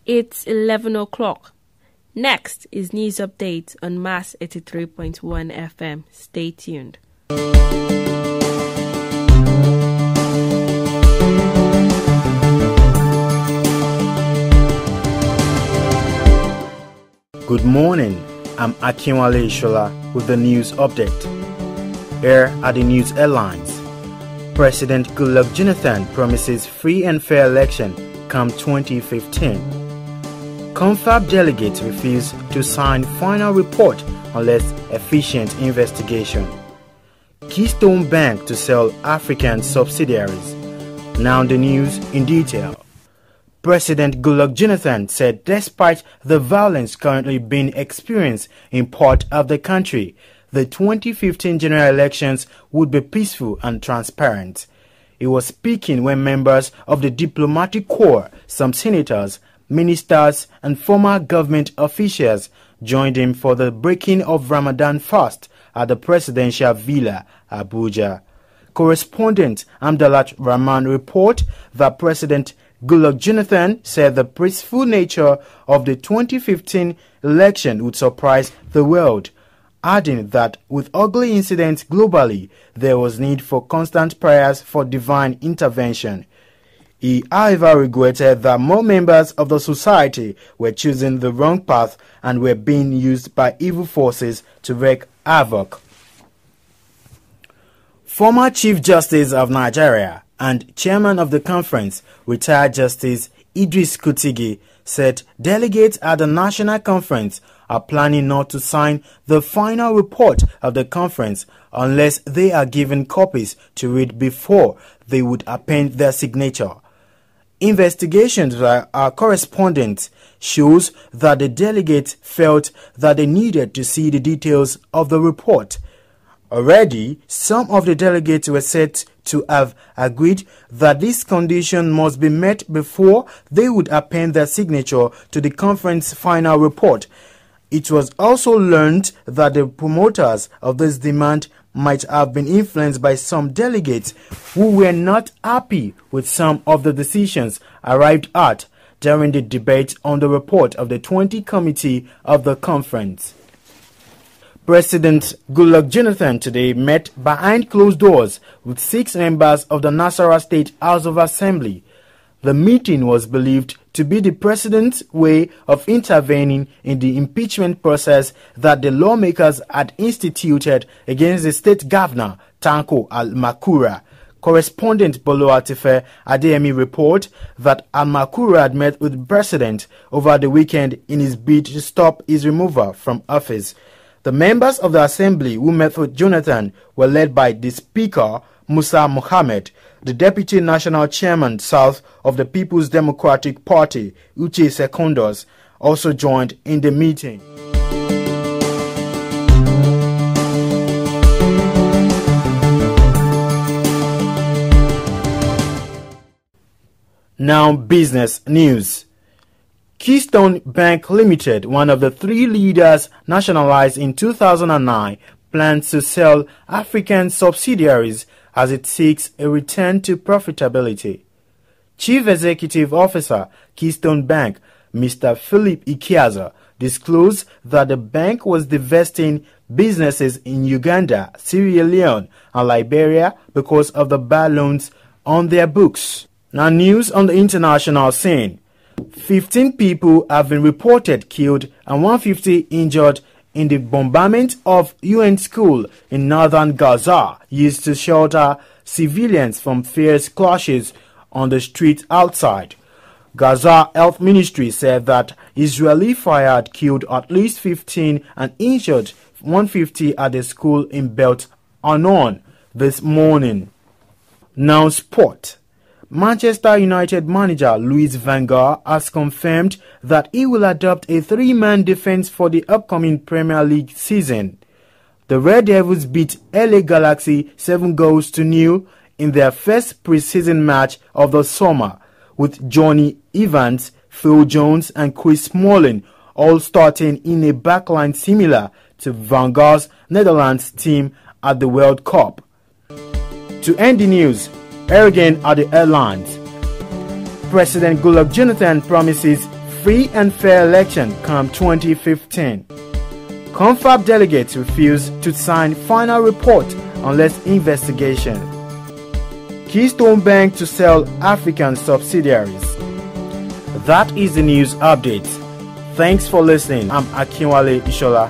It's 11 o'clock. Next is news update on Mass 83.1 FM. Stay tuned. Good morning, I'm Akinwale Ishola with the news update. Here are the news headlines. President Goodluck Jonathan promises free and fair election come 2015. Confab delegates refuse to sign final report unless efficient investigation. Keystone Bank to sell African subsidiaries. Now the news in detail. President Goodluck Jonathan said despite the violence currently being experienced in part of the country, the 2015 general elections would be peaceful and transparent. He was speaking when members of the diplomatic corps, some senators, ministers, and former government officials joined him for the breaking of Ramadan fast at the presidential villa, Abuja. Correspondent Amdalat Rahman report that President Goodluck Jonathan said the peaceful nature of the 2015 election would surprise the world, adding that with ugly incidents globally, there was need for constant prayers for divine intervention. He, however, regretted that more members of the society were choosing the wrong path and were being used by evil forces to wreak havoc. Former Chief Justice of Nigeria and Chairman of the conference, retired Justice Idris Kutigi, said delegates at the National Conference are planning not to sign the final report of the conference unless they are given copies to read before they would append their signature. Investigations by our correspondent shows that the delegates felt that they needed to see the details of the report. Already, some of the delegates were said to have agreed that this condition must be met before they would append their signature to the conference final report. It was also learned that the promoters of this demand might have been influenced by some delegates who were not happy with some of the decisions arrived at during the debate on the report of the 20 committee of the conference. President Goodluck Jonathan today met behind closed doors with 6 members of the Nasarawa State House of Assembly. The meeting was believed to be the president's way of intervening in the impeachment process that the lawmakers had instituted against the state governor, Tanko Al-Makura. Correspondent Bolo Atife Adeyemi report that Al-Makura had met with the president over the weekend in his bid to stop his removal from office. The members of the assembly who met with Jonathan were led by the Speaker, Musa Mohammed, the Deputy National Chairman South of the People's Democratic Party, Uche Secondos, also joined in the meeting. Now business news. Keystone Bank Limited, one of the 3 leaders nationalized in 2009, plans to sell African subsidiaries as it seeks a return to profitability. Chief Executive Officer, Keystone Bank, Mr. Philip Ikiaza, disclosed that the bank was divesting businesses in Uganda, Sierra Leone, and Liberia because of the bad loans on their books. Now news on the international scene. 15 people have been reported killed and 150 injured in the bombardment of UN school in northern Gaza used to shelter civilians from fierce clashes on the streets outside. Gaza Health Ministry said that Israeli fire had killed at least 15 and injured 150 at the school in Beit Anon this morning. Now sport. Manchester United manager Louis van Gaal has confirmed that he will adopt a 3-man defense for the upcoming Premier League season. The Red Devils beat LA Galaxy 7-0 in their first pre-season match of the summer, with Johnny Evans, Phil Jones and Chris Smalling all starting in a backline similar to Van Gaal's Netherlands team at the World Cup. To end the news, here again are the headlines. President Goodluck Jonathan promises free and fair election come 2015. Confab delegates refuse to sign final report unless investigation. Keystone Bank to sell African subsidiaries. That is the news update. Thanks for listening. I'm Akinwale Ishola.